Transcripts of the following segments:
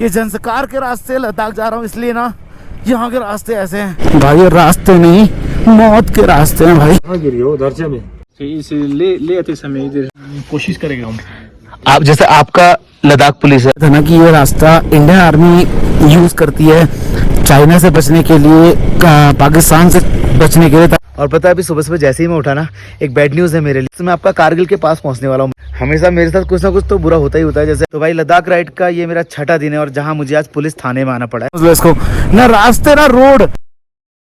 ये जंसकार के रास्ते लद्दाख जा रहा हूँ, इसलिए ना यहाँ के रास्ते ऐसे हैं भाई। ये रास्ते नहीं, मौत के रास्ते हैं भाई। इसे ले आते समय इधर कोशिश करेंगे हम। आप जैसे आपका लद्दाख पुलिस है ना कि ये रास्ता इंडियन आर्मी यूज करती है चाइना से बचने के लिए, पाकिस्तान से बचने के लिए। और पता है अभी सुबह सुबह जैसे ही मैं उठा ना, एक बैड न्यूज है मेरे लिए। तो मैं आपका कारगिल के पास पहुंचने वाला हूँ। हमेशा मेरे साथ कुछ ना कुछ तो बुरा होता ही होता है। जैसे तो भाई लद्दाख राइड का ये मेरा छठा दिन है और जहाँ मुझे आज पुलिस थाने में आना पड़ा है। इसको ना रास्ते ना road.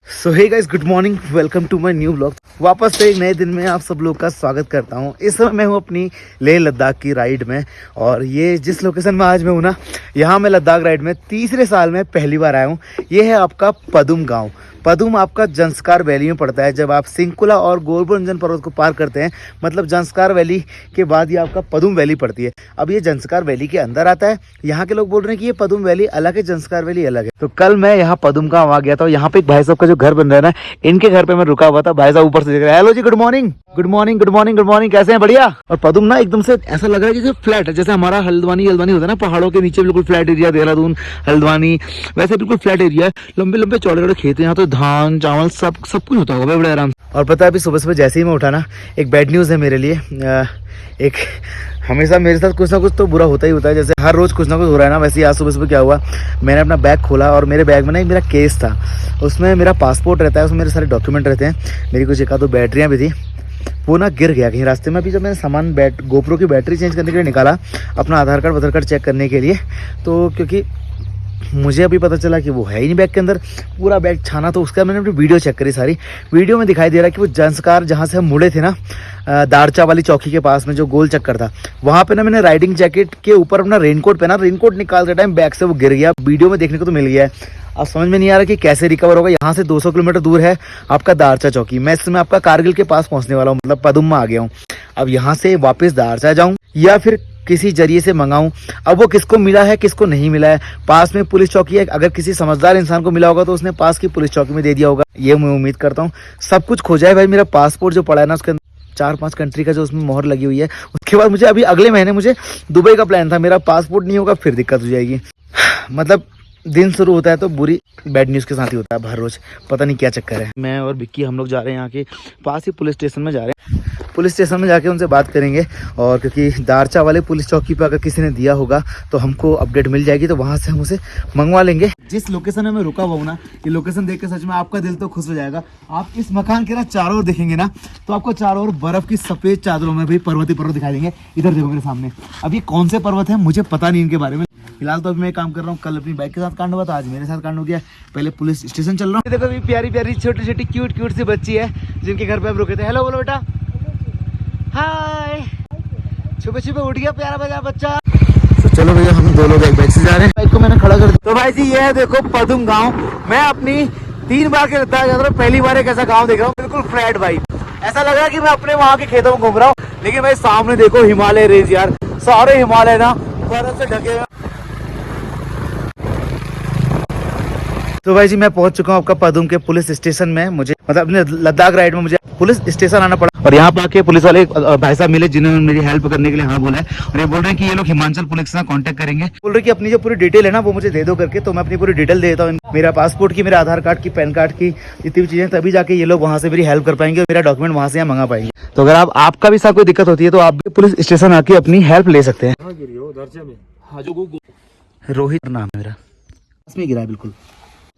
So hey guys, good morning, welcome to my new blog. वापस से एक नए दिन में आप सब लोग का स्वागत करता हूं। इस समय मैं हूं अपनी लेह लद्दाख की राइड में और ये जिस लोकेशन में आज मैं हूं ना, यहाँ मैं लद्दाख राइड में तीसरे साल में पहली बार आया हूं। ये है आपका पदुम गांव। पदुम आपका जंस्कार वैली में पड़ता है। जब आप सिंकुला और गोवर्धन पर्वत को पार करते हैं, मतलब जंस्कार वैली के बाद ये आपका पदुम वैली पड़ती है। अब ये जंस्कार वैली के अंदर आता है। यहाँ के लोग बोल रहे हैं कि ये पदुम वैली अलग है, जंस्कार वैली अलग है। तो कल मैं यहाँ पदुम गांव आ गया था। यहाँ पे एक भाई साहब का जो घर बन रहा है ना, इनके घर पे मैं रुका हुआ था। भाई साहब ऊपर से देख रहे हैं। Hello ji, good morning, good morning, good morning, good morning. कैसे हैं? बढ़िया। और पदुम ना एकदम से ऐसा लग रहा है जैसे फ्लैट है, जैसे हमारा हल्द्वानी होता है ना, पहाड़ों के नीचे बिल्कुल फ्लैट एरिया, देहरादून, हल्द्वानी, वैसे बिल्कुल फ्लैट एरिया है। लंबे लंबे चौड़े चौड़े खेत है। यहाँ तो धान चावल सब कुछ होता होगा बड़े आराम से। और पता है अभी सुबह सुबह जैसे ही मैं उठा ना, एक बैड न्यूज़ है मेरे लिए। एक हमेशा मेरे साथ कुछ ना कुछ तो बुरा होता ही होता है। जैसे हर रोज़ कुछ ना कुछ हो रहा है ना, वैसे ही आज सुबह सुबह क्या हुआ, मैंने अपना बैग खोला और मेरे बैग में ना एक मेरा केस था। उसमें मेरा पासपोर्ट रहता है, उसमें मेरे सारे डॉक्यूमेंट रहते हैं, मेरी कुछ एक दो बैटरियाँ भी थी। वो ना गिर गया कहीं रास्ते में। अभी जब मैंने सामान गोप्रो की बैटरी चेंज करने के लिए निकाला, अपना आधार कार्ड चेक करने के लिए, तो क्योंकि मुझे अभी पता चला कि वो है ही नहीं बैग के अंदर, पूरा बैग छाना। तो उसका मैंने अपनी वीडियो चेक करी, सारी वीडियो में दिखाई दे रहा है कि वो जंस्कार जहाँ से हम मुड़े थे ना, दारचा वाली चौकी के पास में जो गोल चक्कर था, वहाँ पे ना मैंने राइडिंग जैकेट के ऊपर अपना रेनकोट पहना। रेनकोट निकालते टाइम बैग से वो गिर गया। वीडियो में देखने को तो मिल गया है। अब समझ में नहीं आ रहा कि कैसे रिकवर होगा। यहाँ से 200 किलोमीटर दूर है आपका दारचा चौकी। मैं इस समय आपका कारगिल के पास पहुँचने वाला हूँ, मतलब पदुम में आ गया हूँ। अब यहाँ से वापस दारचा जाऊँ या फिर किसी जरिए से मंगाऊं। अब वो किसको मिला है किसको नहीं मिला है। पास में पुलिस चौकी है, अगर किसी समझदार इंसान को मिला होगा तो उसने पास की पुलिस चौकी में दे दिया होगा, ये मैं उम्मीद करता हूँ। सब कुछ खोजा है भाई। मेरा पासपोर्ट जो पड़ा है ना, उसके अंदर 4-5 कंट्री का जो उसमें मोहर लगी हुई है। उसके बाद मुझे अभी अगले महीने मुझे दुबई का प्लान था। मेरा पासपोर्ट नहीं होगा, फिर दिक्कत हो जाएगी। मतलब दिन शुरू होता है तो बुरी बैड न्यूज़ के साथ ही होता है हर रोज। पता नहीं क्या चक्कर है। मैं और विक्की हम लोग जा रहे हैं यहाँ के पास ही पुलिस स्टेशन में जा रहे हैं। पुलिस स्टेशन में जाके उनसे बात करेंगे, और क्योंकि दारचा वाले पुलिस चौकी पे अगर किसी ने दिया होगा तो हमको अपडेट मिल जाएगी, तो वहाँ से हम उसे मंगवा लेंगे। जिस लोकेशन में मैं रुका हुआ हूँ ना, ये लोकेशन देख के सच में आपका दिल तो खुश हो जाएगा। आप इस मकान के ना चारों ओर देखेंगे ना, तो आपको चारों ओर बर्फ की सफेद चादरों में भी पर्वत ही पर्वत दिखाई देंगे। इधर देखो मेरे सामने। अब ये कौन से पर्वत है मुझे पता नहीं इनके बारे में। फिलहाल तो अभी मैं काम कर रहा हूँ। कल अपनी बाइक के साथ कांड हुआ था, आज मेरे साथ कांड हो गया। पहले पुलिस स्टेशन चल रहा हूँ। देखो अभी प्यारी प्यारी छोटी छोटी क्यूट सी बच्ची है जिनके घर पे हम रुके थे। हेलो बोलो बेटा, हाय। सुबह सुबह उठ गया प्यारा बजा बच्चा। तो चलो भैया, हम दो लोग एक बाइक से जा रहे हैं। बाइक को मैंने खड़ा कर दिया। तो भाई जी ये है देखो पदुम गाँव। मैं अपनी 3 बार के लद्दाख जा रहा हूँ, पहली बार एक ऐसा गाँव देख रहा हूँ, बिल्कुल फ्लैट भाई। ऐसा लग रहा है कि मैं अपने वहाँ के खेतों में घूम रहा हूँ। लेकिन भाई सामने देखो हिमालय रेंज यार, सारे हिमालय ना बर्फ से ढके हुए। तो भाई जी मैं पहुंच चुका हूँ आपका पदुम के पुलिस स्टेशन में। मुझे मतलब अपने लद्दाख राइड में मुझे पुलिस स्टेशन आना पड़ा, और यहाँ पर आके पुलिस वाले भाई साहब मिले जिन्होंने मेरी हेल्प करने के लिए हाँ बोला है। और ये बोल रहे हैं कि ये लोग हिमाचल पुलिस से कांटेक्ट करेंगे। बोल रहे हैं कि अपनी जो पूरी डिटेल है ना वो मुझे दे दो करके। तो मैं अपनी पूरी डिटेल दे देता हूँ, मेरा पासपोर्ट की, मेरा आधार कार्ड की, पैन कार्ड की, जितनी भी चीजें, तभी जाके ये लोग वहाँ से मेरी हेल्प कर पाएंगे और मेरा डॉक्यूमेंट वहाँ से यहाँ मंगा पाएंगे। तो अगर आपका भी साथ कोई दिक्कत होती है तो आप भी पुलिस स्टेशन आके अपनी हेल्प ले सकते हैं। रोहित नाम है मेरा, इसमें गिरा है बिल्कुल।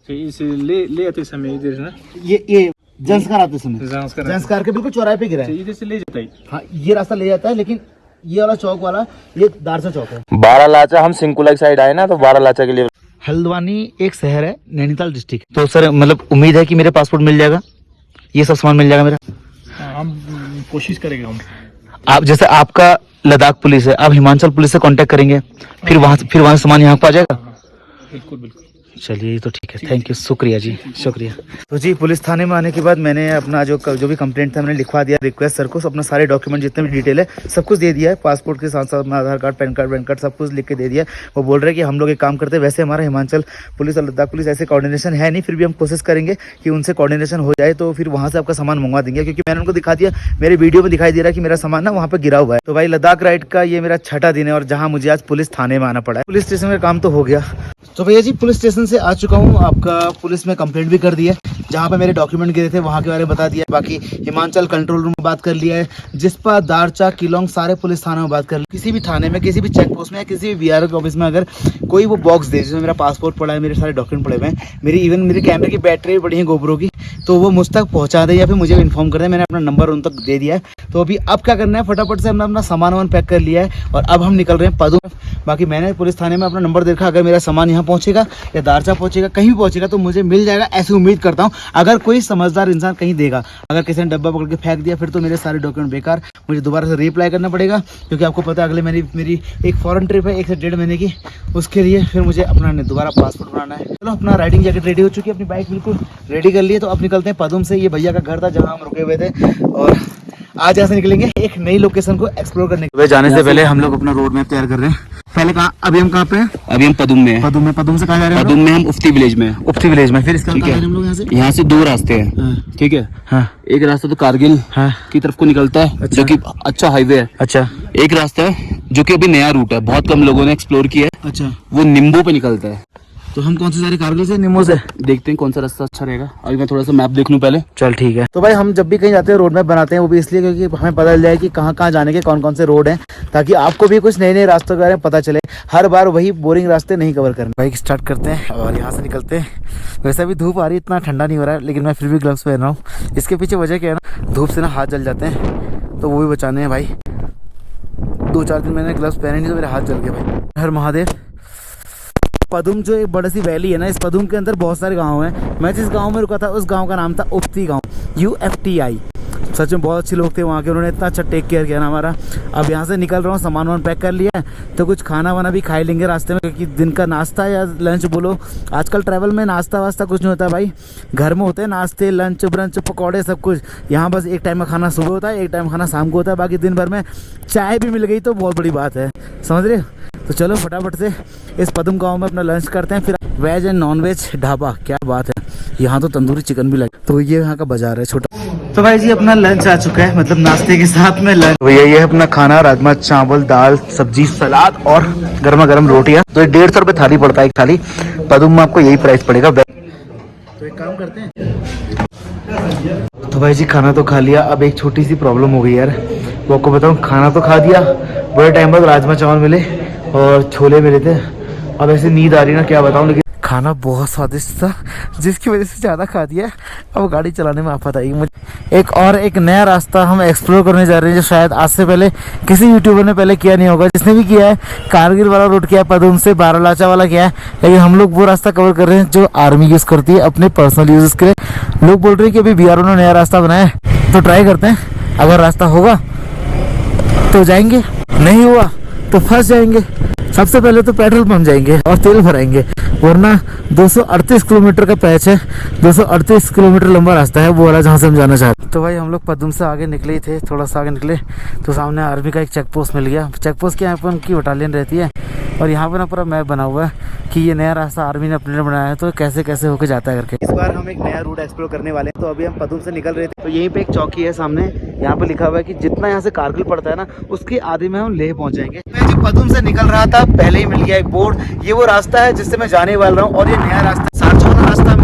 इसे ले आते समय इधर ना, ये जंस्कार आते समय जंस्कार के बिल्कुल चौराहे पे गिरा है। इधर से ले जाता है। हाँ ये रास्ता ले जाता है, लेकिन ये वाला चौक वाला ये दारचा चौक है। बारालाचा, हम सिंकुला की साइड आए ना, तो बारालाचा के लिए। हल्द्वानी एक शहर है नैनीताल डिस्ट्रिक्ट। तो सर मतलब उम्मीद है कि मेरे पासपोर्ट मिल जाएगा, ये सब सामान मिल जाएगा मेरा। हम कोशिश करेंगे हम। आप जैसे आपका लद्दाख पुलिस है, आप हिमाचल पुलिस से कांटेक्ट करेंगे, फिर वहाँ से सामान यहाँ पे आ जाएगा। बिल्कुल बिल्कुल। चलिए तो ठीक है, थैंक यू, शुक्रिया जी, शुक्रिया। तो जी पुलिस थाने में आने के बाद मैंने अपना जो भी कंप्लेंट था मैंने लिखवा दिया रिक्वेस्ट सर को, अपना सारे डॉक्यूमेंट जितने भी डिटेल है सब कुछ दे दिया है, पासपोर्ट के साथ साथ अपना आधार कार्ड पैन कार्ड सब कुछ लिख के दे दिया। वो बोल रहे हैं कि हम लोग एक काम करते हैं, वैसे हमारा हिमाचल पुलिस और लद्दाख पुलिस ऐसे कोऑर्डिनेशन है नहीं, फिर भी हम कोशिश करेंगे कि उनसे कोऑर्डिनेशन हो जाए तो फिर वहाँ से आपका सामान मंगवा देंगे, क्योंकि मैंने उनको दिखा दिया, मेरे वीडियो में दिखाई दे रहा है कि मेरा सामान ना वहाँ पर गिरा हुआ है। तो भाई लद्दाख राइड का ये मेरा छठा दिन है और जहाँ मुझे आज पुलिस थाने में आना पड़ा है। पुलिस स्टेशन का काम तो हो गया। तो भैया जी पुलिस स्टेशन से आ चुका हूँ, आपका पुलिस में कंप्लेंट भी कर दी है, जहाँ पे मेरे डॉक्यूमेंट गिरे थे वहाँ के बारे में बता दिया, बाकी हिमाचल कंट्रोल रूम में बात कर लिया है, जिसपा, दारचा, किलोंग सारे पुलिस थाने में बात कर ली। किसी भी थाने में, किसी भी चेक पोस्ट में या किसी भी बीआरओ के ऑफिस में अगर कोई वो बॉक्स दे जिसमें मेरा पासपोर्ट पड़ा है, मेरे सारे डॉक्यूमेंट पड़े हुए हैं, मेरी इवन मेरे कैमरे की बैटरी पड़ी है गोप्रो की, तो वो मुझ तक पहुँचा दे या फिर मुझे इन्फॉर्म कर दे। मैंने अपना नंबर उन तक दे दिया है। तो अभी अब क्या करना है, फटाफट से हमने अपना सामान पैक कर लिया है और अब हम निकल रहे हैं पदुम। बाकी मैंने पुलिस थाने में अपना नंबर देखा, अगर मेरा सामान यहाँ पहुँचेगा या दारचा पहुँचेगा, कहीं भी पहुँचेगा तो मुझे मिल जाएगा, ऐसी उम्मीद करता हूँ। अगर कोई समझदार इंसान कहीं देगा, अगर किसी ने डब्बा पकड़ के फेंक दिया फिर तो मेरे सारे डॉक्यूमेंट बेकार, मुझे दोबारा से रीअप्लाई करना पड़ेगा, क्योंकि आपको पता है अगले मेरी एक फॉरेन ट्रिप है 1 से 1.5 महीने की, उसके लिए फिर मुझे अपना दोबारा पासपोर्ट बनाना है। चलो अपना राइडिंग जैकेट रेडी हो चुकी है, अपनी बाइक बिल्कुल रेडी कर ली है, तो अब निकलते हैं पदुम से। ये भैया का घर था जहाँ हम रुके हुए थे और आज यहाँ से निकलेंगे एक नई लोकेशन को एक्सप्लोर करने के लिए। जाने से पहले हम लोग अपना रोड मैप तैयार कर रहे हैं। पहले कहाँ, अभी हम कहाँ पे हैं? अभी हम पदुम में हैं। पदुम से कहाँ जा रहे हैं? पदुम में हम उफ्ती विलेज में हैं। उफ्ती विलेज में। फिर इसका कहाँ जा रहे हैं हम लोग यहाँ से? यहाँ से 2 रास्ते हैं। हाँ। ठीक है। हाँ। एक रास्ता तो कारगिल हाँ। की तरफ को निकलता है, अच्छा। जो कि अच्छा हाईवे है। अच्छा। एक रास्ता है जो कि अभी नया रूट है, बहुत कम लोगों ने एक्सप्लोर किया है। अच्छा। वो निम्बू पे निकलता है। तो हम कौन से जा रहे, कारगिल से, निम्बू से? देखते हैं कौन सा रास्ता अच्छा रहेगा। अभी मैं थोड़ा सा मैप देख लूं पहले। चल ठीक है। तो भाई हम जब भी कहीं जाते हैं रोड मैप बनाते हैं, वो भी इसलिए क्योंकि हमें पता चल जाए कि कहाँ कहाँ जाने के कौन कौन से रोड हैं, ताकि आपको भी कुछ नए नए रास्तों के बारे में पता चले, हर बार वही बोरिंग रास्ते नहीं कवर करने। बाइक स्टार्ट करते हैं और यहाँ से निकलते हैं। वैसे भी धूप आ रही है, इतना ठंडा नहीं हो रहा है, लेकिन मैं फिर भी ग्लव्स पहन रहा हूँ। इसके पीछे वजह क्या है ना, धूप से ना हाथ जल जाते हैं, तो वो भी बचाने हैं भाई। 2-4 दिन मैंने ग्लव्स पहने नहीं तो मेरे हाथ जल गए भाई। हर महादेव। पदुम जो एक बड़ी सी वैली है ना, इस पदुम के अंदर बहुत सारे गांव हैं। मैं जिस गांव में रुका था उस गांव का नाम था उफ्ती गांव, UFTI। सच में बहुत अच्छे लोग थे वहाँ के, उन्होंने इतना अच्छा टेक केयर किया ना हमारा। अब यहाँ से निकल रहा हूँ, सामान पैक कर लिया है, तो कुछ खाना वाना भी खा लेंगे रास्ते में, क्योंकि दिन का नाश्ता या लंच बोलो, आजकल ट्रैवल में नाश्ता वास्ता कुछ नहीं होता भाई, घर में होते हैं नाश्ते, लंच, ब्रंच, पकौड़े, सब कुछ। यहाँ बस एक टाइम का खाना सुबह होता है, एक टाइम खाना शाम को होता है, बाकी दिन भर में चाय भी मिल गई तो बहुत बड़ी बात है, समझ रहे हो? तो चलो फटाफट से इस पदुम गांव में अपना लंच करते हैं, फिर veg and non veg dhaba, क्या बात है, यहाँ तो तंदूरी चिकन भी लगे। तो ये यहाँ का बाजार है छोटा। तो भाई जी अपना लंच आ चुका है, मतलब नाश्ते के साथ में लंच। भैया ये है अपना खाना, राजमा चावल, दाल, सब्जी, सलाद और गर्मा गर्म रोटियाँ। तो 150 रुपये थाली पड़ता है एक थाली, पदुम में आपको यही प्राइस पड़ेगा। तो एक काम करते हैं, तो भाई जी खाना तो खा लिया, अब एक छोटी सी प्रॉब्लम हो गई यार, वो आपको बताऊँ। खाना तो खा दिया, बड़े टाइम बाद राजमा चावल मिले और छोले मिले थे, अब ऐसे नींद आ रही ना, क्या बताऊँ। लेकिन खाना बहुत स्वादिष्ट था, जिसकी वजह से ज़्यादा खा दिया, अब गाड़ी चलाने में आफत आई मुझे। एक नया रास्ता हम एक्सप्लोर करने जा रहे हैं, जो शायद आज से पहले किसी यूट्यूबर ने पहले किया नहीं होगा। जिसने भी किया है कारगिल वाला रूट किया है, पदुम से बारालाचा वाला किया है, लेकिन हम लोग वो रास्ता कवर कर रहे हैं जो आर्मी यूज़ करती है अपने पर्सनल यूज़ के लिए। लोग बोल रहे हैं कि अभी BRO ने नया रास्ता बनाया है, तो ट्राई करते हैं। अगर रास्ता होगा तो जाएंगे, नहीं हुआ तो फंस जाएंगे। सबसे पहले तो पेट्रोल पंप जाएंगे और तेल भराएंगे, वरना 238 किलोमीटर का पैच है, 238 किलोमीटर लंबा रास्ता है वो वाला, जहाँ से हम जाना चाहते हैं। तो भाई हम लोग पदुम से आगे निकले ही थे, थोड़ा सा आगे निकले तो सामने आर्मी का एक चेक पोस्ट मिल गया। चेक पोस्ट के यहाँ पर उनकी बटालियन रहती है, और यहाँ पर ना पूरा मैप बना हुआ है कि ये नया रास्ता आर्मी ने अपने लिए बनाया है, तो कैसे कैसे होकर जाता है करके। इस बार हम एक नया रूट एक्सप्लोर करने वाले हैं। तो अभी हम पदुम से निकल रहे थे, तो यहीं पे एक चौकी है सामने, यहाँ पे लिखा हुआ है कि जितना यहाँ से कारगिल पड़ता है ना, उसके आधे में हम लेह पहुँच जाएंगे। मैं जी पदुम से निकल रहा था, पहले ही मिल गया एक बोर्ड, ये वो रास्ता है जिससे मैं जाने वाला हूँ। और ये नया रास्ता, सारचा वाला रास्ता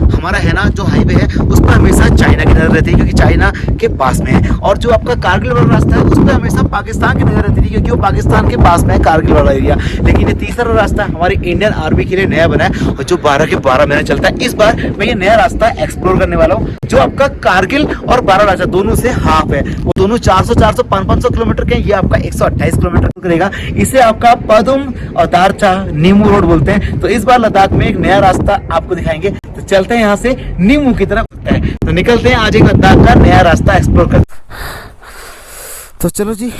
जो हमारा है ना, जो हाईवे है, उस पर हमेशा चाइना की नजर रहती है, क्योंकि चाइना के पास में है। और जो आपका कारगिल वाला रास्ता है, उस पर हमेशा पाकिस्तान की नजर रहती है, क्योंकि वो पाकिस्तान के पास में है कारगिल वाला एरिया। लेकिन ये तीसरा रास्ता हमारी इंडियन आर्मी के लिए नया बना है, और जो 12 के 12 महीने चलता है। इस बार मैं ये नया रास्ता एक्सप्लोर करने वाला हूँ, जो आपका कारगिल और बारालाचा दोनों से हाफ है। वो दोनों 400 500 किलोमीटर के, ये आपका 128 किलोमीटर करेगा। इसे आपका पदुम और दारचा नीमू रोड बोलते हैं। तो इस बार लद्दाख में एक नया रास्ता आपको दिखाएंगे, तो चलते हैं यहाँ से नीमू की तरफ। तो निकलते हैं आज एक लद्दाख का नया रास्ता एक्सप्लोर करते। तो चलो जी,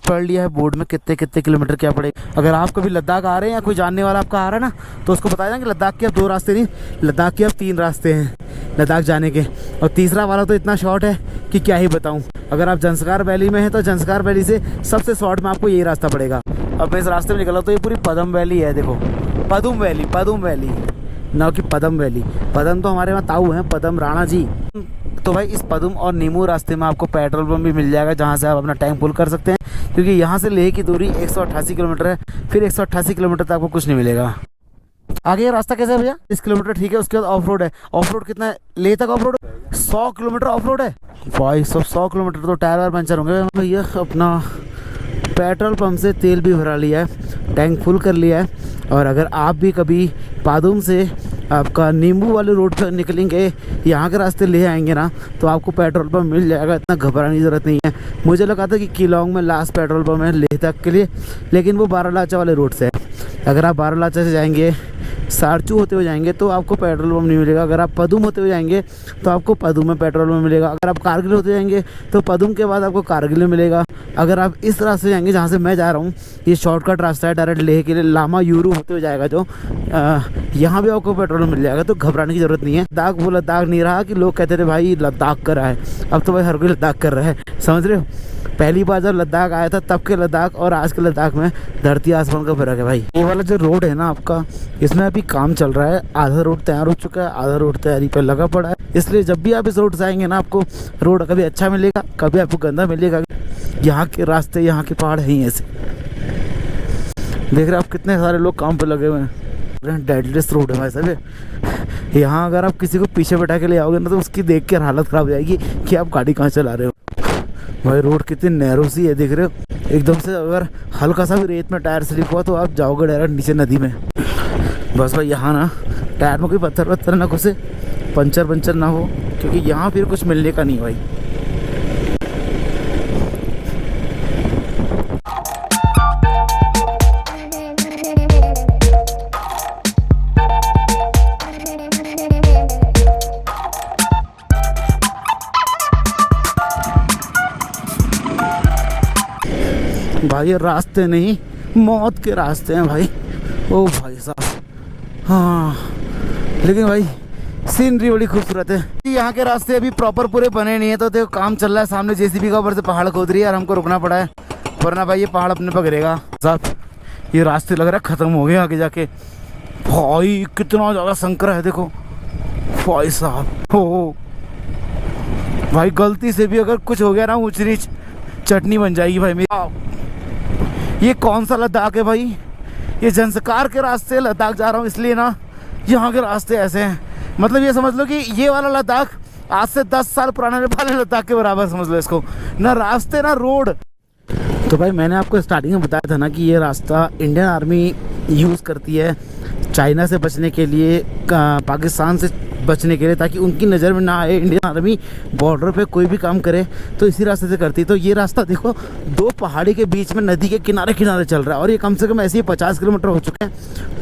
पढ़ लिया है बोर्ड में कितने कितने किलोमीटर क्या पड़ेगा। अगर आप कभी लद्दाख आ रहे हैं या कोई जानने वाला आपका आ रहा है ना, तो उसको बताया ना कि लद्दाख के अब 2 रास्ते नहीं, लद्दाख के अब 3 रास्ते हैं लद्दाख जाने के, और तीसरा वाला तो इतना शॉर्ट है कि क्या ही बताऊं। अगर आप जंस्कार वैली में हैं तो जंस्कार वैली से सबसे शॉर्ट में आपको यही रास्ता पड़ेगा। अब मैं इस रास्ते में निकला तो ये पूरी पदम वैली है, देखो पदम वैली ना कि पदम वैली। पदम तो हमारे वहाँ ताऊ हैं, पदम राणा जी। तो भाई इस पदम और नीमू रास्ते में आपको पेट्रोल पंप भी मिल जाएगा, जहाँ से आप अपना टैंक फुल कर सकते हैं, क्योंकि यहाँ से लेह की दूरी 188 किलोमीटर है। फिर 188 किलोमीटर तक आपको कुछ नहीं मिलेगा। आगे ये रास्ता कैसा है भैया? 30 किलोमीटर ठीक है, उसके बाद ऑफ रोड है। ऑफ रोड कितना है लेह तक? Of road 100 kilometre of road है भाई। सब 100 किलोमीटर तो टायर वायर पंचर होंगे भैया। अपना पेट्रोल पंप से तेल भी भरा लिया है, टैंक फुल कर लिया है। और अगर आप भी कभी पादुम से आपका नींबू वाले रोड पर निकलेंगे, यहाँ के रास्ते ले आएंगे ना, तो आपको पेट्रोल पंप मिल जाएगा, इतना घबराने की ज़रूरत नहीं है। मुझे लगा था कि किलोंग में लास्ट पेट्रोल पंप है लेह तक के लिए, लेकिन वो बारालाचा वाले रोड से है। अगर आप बारालाचा से जाएंगे, सारचू होते हुए जाएंगे तो आपको पेट्रोल पंप नहीं मिलेगा। अगर आप पदुम होते हुए जाएंगे तो आपको पदुम में पेट्रोल पंप मिलेगा। अगर आप कारगिल होते जाएंगे तो पदुम के बाद आपको कारगिल में मिलेगा। अगर आप इस रास्ते से जाएंगे जहाँ से मैं जा रहा हूँ, ये शॉर्टकट रास्ता है डायरेक्ट लेह के लिए, लामा यूरू होते हुए जाएगा जो, यहाँ भी आपको पेट्रोल मिल जाएगा। तो घबराने की ज़रूरत नहीं है। लद्दाख वो लद्दाख नहीं रहा कि लोग कहते थे भाई लद्दाख कर रहा है, अब तो भाई हर कोई लद्दाख कर रहा है, समझ रहे हो। पहली बार जब लद्दाख आया था तब के लद्दाख और आज के लद्दाख में धरती आसमान का फर्क है भाई। ये वाला जो रोड है ना आपका, इसमें अभी काम चल रहा है। आधा रोड तैयार हो चुका है, आधा रोड तैयारी पर लगा पड़ा है। इसलिए जब भी आप इस रोड से आएंगे ना, आपको रोड कभी अच्छा मिलेगा, कभी आपको गंदा मिलेगा। यहाँ के रास्ते, यहाँ के पहाड़ हैं ऐसे। देख रहे आप कितने सारे लोग काम पे लगे हुए हैं। डेडलेस रोड है भाई साहब। यहाँ अगर आप किसी को पीछे बैठा के ले आओगे ना, तो उसकी देख कर हालत ख़राब हो जाएगी कि आप गाड़ी कहाँ चला रहे हो। भाई रोड कितनी नैरो सी है, देख रहे हो। एकदम से अगर हल्का सा भी रेत में टायर स्लिप हुआ तो आप जाओगे डायरेक्ट नीचे नदी में। बस भाई यहाँ ना टायर में कोई पत्थर वत्थर ना घुसे, पंचर ना हो, क्योंकि यहाँ फिर कुछ मिलने का नहीं भाई। भाई ये रास्ते नहीं, मौत के रास्ते हैं भाई। ओ भाई साहब, हाँ लेकिन भाई सीनरी बड़ी खूबसूरत है। यहाँ के रास्ते अभी प्रॉपर पूरे बने नहीं है, तो देखो काम चल रहा है। सामने जेसीबी का ऊपर से पहाड़ खोद रही है और हमको रुकना पड़ा है, वरना भाई ये पहाड़ अपने पर गिरेगा। साहब ये रास्ते लग रहा है ख़त्म हो गए आगे जाके। भाई कितना ज़्यादा संकरा है देखो भाई साहब। हो भाई गलती से भी अगर कुछ हो गया ना, ऊंच नीच चटनी बन जाएगी भाई मेरी। ये कौन सा लद्दाख है भाई? ये जंस्कार के रास्ते लद्दाख जा रहा हूँ, इसलिए ना यहाँ के रास्ते ऐसे हैं। मतलब ये समझ लो कि ये वाला लद्दाख आज से 10 साल पुराने वाले लद्दाख के बराबर समझ लो इसको, ना रास्ते ना रोड। तो भाई मैंने आपको स्टार्टिंग में बताया था ना कि ये रास्ता इंडियन आर्मी यूज़ करती है चाइना से बचने के लिए, पाकिस्तान से बचने के लिए, ताकि उनकी नज़र में ना आए। इंडियन आर्मी बॉर्डर पे कोई भी काम करे तो इसी रास्ते से करती है। तो ये रास्ता देखो, 2 पहाड़ी के बीच में नदी के किनारे किनारे चल रहा है, और ये कम से कम ऐसे ही 50 किलोमीटर हो चुके हैं।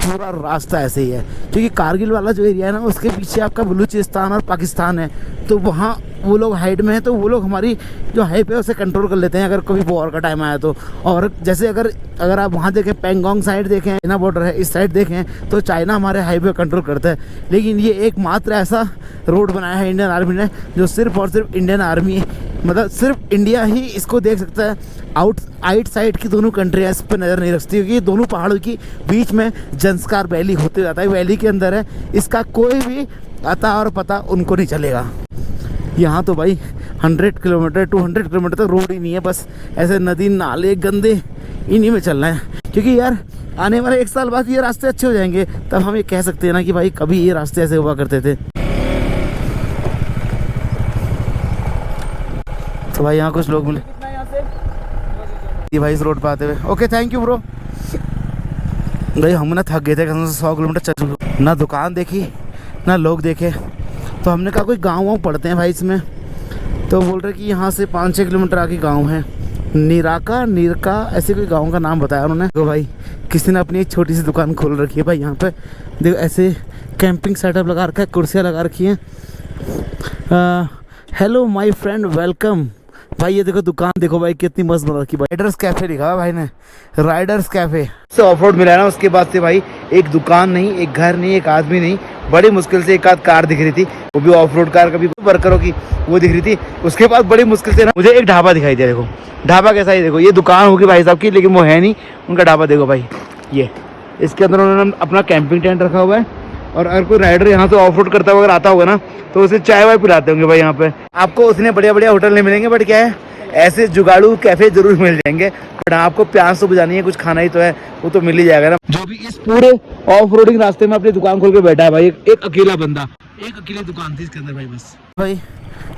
पूरा रास्ता ऐसे ही है, क्योंकि कारगिल वाला जो एरिया है ना, उसके पीछे आपका बलूचिस्तान और पाकिस्तान है। तो वहाँ वो लोग हाइट में हैं, तो वो लोग हमारी जो हाइट है उसे कंट्रोल कर लेते हैं अगर कभी वॉर का टाइम आया तो। और जैसे अगर आप वहाँ देखें, पेंगोंग साइड देखें, चाइना बॉर्डर है, इस साइड देखें तो चाइना हमारे हाईवे कंट्रोल करता है। लेकिन ये एकमात्र ऐसा रोड बनाया है इंडियन आर्मी ने, जो सिर्फ और सिर्फ इंडियन आर्मी, मतलब सिर्फ इंडिया ही इसको देख सकता है। आइट साइड की दोनों कंट्रियाँ इस पर नज़र नहीं रखती, क्योंकि ये दोनों पहाड़ों की बीच में जंस्कार वैली होते जाता है, वैली के अंदर है। इसका कोई भी अता और पता उनको नहीं चलेगा। यहाँ तो भाई 100 किलोमीटर 200 किलोमीटर तक रोड ही नहीं है, बस ऐसे नदी नाले गंदे इन्हीं में चलना है। क्योंकि यार आने वाले 1 साल बाद ये रास्ते अच्छे हो जाएंगे, तब हम ये कह सकते हैं ना कि भाई कभी ये रास्ते ऐसे हुआ करते थे। तो भाई यहाँ कुछ लोग मिले ये भाई इस रोड पर आते हुए। Okay thank you bro. भाई हम ना थक गए थे, 100 किलोमीटर चल चुके, ना दुकान देखी ना लोग देखे, तो हमने कहा कोई गाँव पड़ते हैं भाई इसमें। तो बोल रहे कि यहाँ से 5-6 किलोमीटर आगे गांव है, नीरका ऐसे कोई गांव का नाम बताया उन्होंने। तो भाई किसी ने अपनी एक छोटी सी दुकान खोल रखी है भाई यहाँ पे। देखो ऐसे कैंपिंग सेटअप लगा रखा है, कुर्सियाँ लगा रखी हैं। हेलो माय फ्रेंड, वेलकम भाई ये देखो दुकान देखो भाई कितनी मस्त बना रखी भाई। राइडर्स कैफे लिखा है भाई ने, राइडर्स कैफे से ऑफ रोड मिला है ना। उसके बाद से भाई एक दुकान नहीं, एक घर नहीं, एक आदमी नहीं, बड़ी मुश्किल से एक आध कार दिख रही थी, वो भी ऑफ रोड कार, कभी वर्करों की वो दिख रही थी। उसके बाद बड़ी मुश्किल से ना मुझे एक ढाबा दिखाई दिया। देखो ढाबा कैसा ही, देखो ये दुकान होगी भाई साहब की, लेकिन वो है नहीं। उनका ढाबा देखो भाई, ये इसके अंदर उन्होंने अपना कैंपिंग टेंट रखा हुआ है। और अगर कोई राइडर यहाँ से ऑफ रोड करता हुआ अगर आता होगा ना तो उसे चाय वाय पिलाते होंगे भाई यहाँ पे। आपको उसने बढ़िया बढ़िया होटल नहीं मिलेंगे, बट क्या है ऐसे जुगाड़ू कैफे जरूर मिल जाएंगे। बट आपको प्यास तो बुझानी है, कुछ खाना ही तो है, वो तो मिल ही जाएगा ना। जो भी इस पूरे ऑफ रोडिंग रास्ते में अपनी दुकान खोल के बैठा है भाई, एक अकेला बंदा, एक अकेली दुकान थी इसके अंदर भाई बस। भाई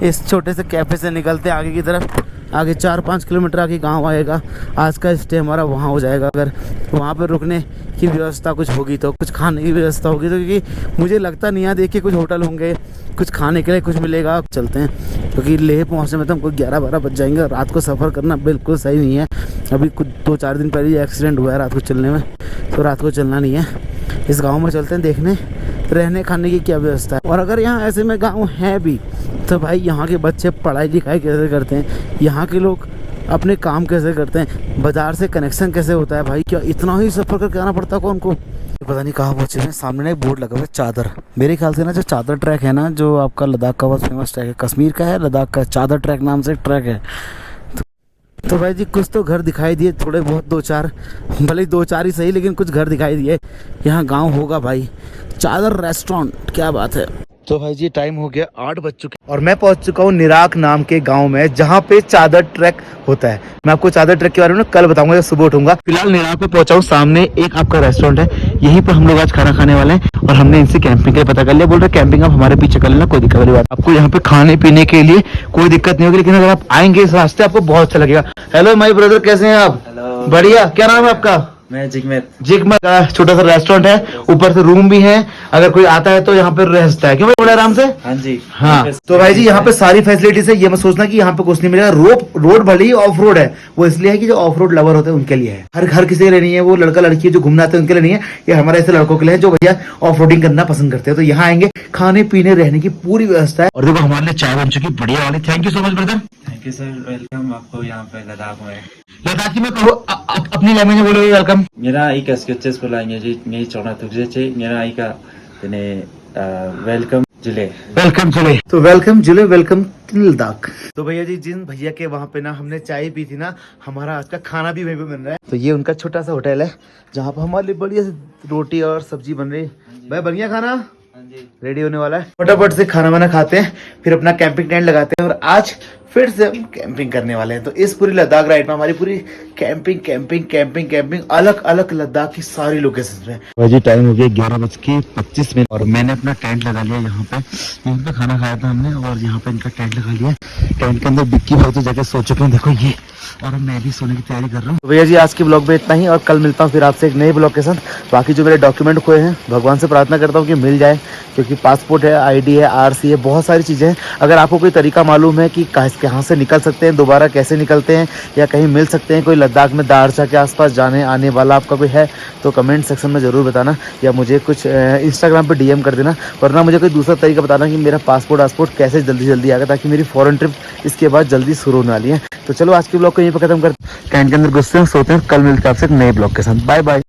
इस छोटे से कैफे से निकलते आगे की तरफ, आगे 4-5 किलोमीटर आगे गांव आएगा। आज का स्टे हमारा वहाँ हो जाएगा। अगर वहाँ पर रुकने की व्यवस्था कुछ होगी तो, कुछ खाने की व्यवस्था होगी तो, क्योंकि मुझे लगता नहीं है देखिए कुछ होटल होंगे, कुछ खाने के लिए कुछ मिलेगा। चलते हैं, क्योंकि लेह पहुँचने में तो हमको 11-12 बज जाएंगे। रात को सफ़र करना बिल्कुल सही नहीं है। अभी कुछ 2-4 दिन पहले एक्सीडेंट हुआ है रात को चलने में, तो रात को चलना नहीं है। इस गाँव में चलते हैं देखने रहने खाने की क्या व्यवस्था है। और अगर यहाँ ऐसे में गाँव है भी तो भाई यहाँ के बच्चे पढ़ाई लिखाई कैसे करते हैं, यहाँ के लोग अपने काम कैसे करते हैं, बाजार से कनेक्शन कैसे होता है भाई। क्या इतना ही सफ़र करके आना पड़ता है उनको, पता नहीं कहाँ पहुँचे हैं। सामने ना एक बोर्ड लगा हुआ है चादर। मेरे ख्याल से ना जो चादर ट्रैक है ना, जो आपका लद्दाख का बहुत फेमस ट्रैक है, कश्मीर का है, लद्दाख का चादर ट्रैक नाम से ट्रैक है। तो भाई जी कुछ तो घर दिखाई दिए, थोड़े बहुत 2-4, भले 2-4 ही सही, लेकिन कुछ घर दिखाई दिए। यहाँ गांव होगा भाई। चादर रेस्टोरेंट, क्या बात है। तो भाई जी टाइम हो गया 8 बज चुके और मैं पहुंच चुका हूँ निराक नाम के गांव में, जहाँ पे चादर ट्रैक होता है। मैं आपको चादर ट्रैक के बारे में कल बताऊंगा जब सुबह उठूंगा। फिलहाल निराक पे पहुंचा हूँ। सामने एक आपका रेस्टोरेंट है, यहीं पर हम लोग आज खाना खाने वाले हैं। और हमने इनसे कैंपिंग का पता कर लिया, बोल रहे कैंपिंग आप हमारे पीछे कर लेना, कोई दिक्कत वाली बात। आपको यहाँ पे खाने पीने के लिए कोई दिक्कत नहीं होगी, लेकिन अगर आप आएंगे इस रास्ते आपको बहुत अच्छा लगेगा। हेलो माय ब्रदर, कैसे हैं आप? हेलो। बढ़िया। क्या नाम है आपका? मैं जिगमेर। का छोटा सा रेस्टोरेंट है, ऊपर से रूम भी है। अगर कोई आता है तो यहाँ पे रह सकता है, क्यों भाई, बड़े आराम से। हाँ जी। हाँ तो भाई जी यहाँ पे सारी फैसिलिटीज है। ये मत सोचना कि यहाँ पे कुछ नहीं मिलेगा। रोड भले ही ऑफ रोड है, वो इसलिए है कि जो ऑफ रोड लवर होते हैं उनके लिए है। हर किसी के लिए नहीं है, वो लड़का लड़की जो घूमना आते हैं उनके लिए नहीं है। ये हमारे ऐसे लड़कों के लिए है जो भैया ऑफ रोडिंग करना पसंद करते हैं। तो यहाँ आएंगे, खाने पीने रहने की पूरी व्यवस्था है। और देखो हमारे लिए चाय बन चुकी बढ़िया वाली। Thank you so much brother. Thank you sir, welcome आपको यहाँ पे लद्दाख में। लद्दाखी में कहो अपनी लैंग्वेज में बोलोगे वेलकम। मेरा एक स्केचेस बोलाएंगे जी, मैं चौना तुझे चे मेरा एक तने वेलकम जिले। वेलकम जिले, तो वेलकम जिले, वेलकम लद्दाख। तो भैया जी जिन भैया के वहाँ पे ना हमने चाय पी थी ना, हमारा आज का खाना भी वहीं पे बन रहा है। तो ये उनका छोटा सा होटल है जहाँ पर हमारे लिए बढ़िया सी रोटी और सब्जी बन रही है। भाई बन गया खाना, रेडी होने वाला है। फटाफट से खाना वाना खाते हैं, फिर अपना कैंपिंग टेंट लगाते हैं और आज फिर से हम कैंपिंग करने वाले हैं। तो इस पूरी लद्दाख राइड में हमारी पूरी कैंपिंग अलग अलग लद्दाख की सारी लोकेशन में। भाई टाइम हो गया 11:25 और मैंने अपना टेंट लगा लिया यहाँ पे खाना खाया था हमने और यहाँ पे इनका टेंट लगा लिया। टेंट के अंदर बिक्की भाई तो जगह सो चुके हैं, देखो ये, और मैं भी सोने की तैयारी कर रहा हूँ। तो भैया जी आज के ब्लॉग में इतना ही, और कल मिलता हूँ फिर आपसे एक नए ब्लॉग के साथ। बाकी जो मेरे डॉक्यूमेंट खोए हैं, भगवान से प्रार्थना करता हूँ कि मिल जाए, क्योंकि पासपोर्ट है, ID है, RC है, बहुत सारी चीज़ें हैं। अगर आपको कोई तरीका मालूम है कि कहाँ से निकल सकते हैं, दोबारा कैसे निकलते हैं, या कहीं मिल सकते हैं, कोई लद्दाख में दारचा के आसपास जाने आने वाला आपका कोई है, तो कमेंट सेक्शन में ज़रूर बताना, या मुझे कुछ इंस्टाग्राम पे DM कर देना। वरना मुझे कोई दूसरा तरीका बताना कि मेरा पासपोर्ट कैसे जल्दी आएगा, ताकि मेरी फॉरेन ट्रिप इसके बाद जल्दी शुरू होने वाली है। तो चलो आज के ब्लॉग को यहीं पर खत्म करते हैं। टेंट के अंदर घुसते हैं, सोते हैं। कल मिलते हैं आपसे एक नए ब्लॉग के साथ। Bye bye.